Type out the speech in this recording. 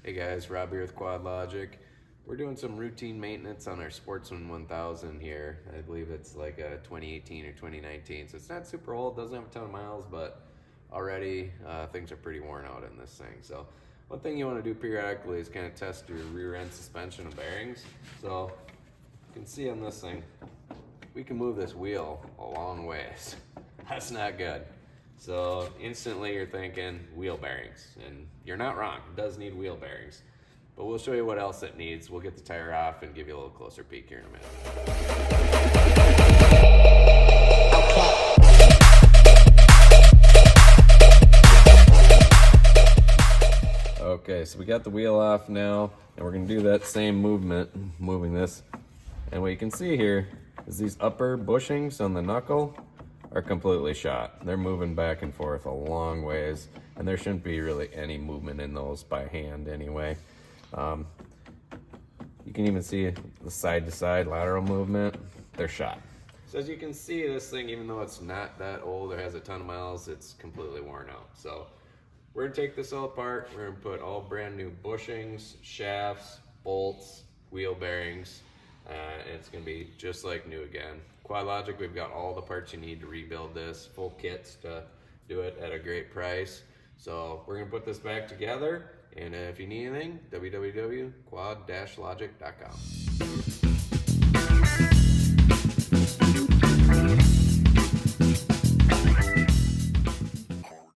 Hey guys, Rob here with Quad Logic. We're doing some routine maintenance on our Sportsman 1000 here. I believe it's like a 2018 or 2019, so it's not super old, doesn't have a ton of miles, but already things are pretty worn out in this thing. So one thing you want to do periodically is kind of test your rear end suspension and bearings. So you can see on this thing, we can move this wheel a long ways. That's not good. So instantly you're thinking wheel bearings, and you're not wrong, it does need wheel bearings. But we'll show you what else it needs. We'll get the tire off and give you a little closer peek here in a minute. Okay, so we got the wheel off now, and we're gonna do that same movement, moving this. And what you can see here is these upper bushings on the knuckle are completely shot. They're moving back and forth a long ways, and there shouldn't be really any movement in those by hand anyway. You can even see the side-to-side lateral movement. They're shot. So as you can see, this thing, even though it's not that old or has a ton of miles, it's completely worn out. So we're gonna take this all apart. We're gonna put all brand new bushings, shafts, bolts, wheel bearings, and it's gonna be just like new again. Quad Logic, we've got all the parts you need to rebuild this, full kits to do it at a great price. So we're gonna put this back together, and if you need anything, www.quad-logic.com.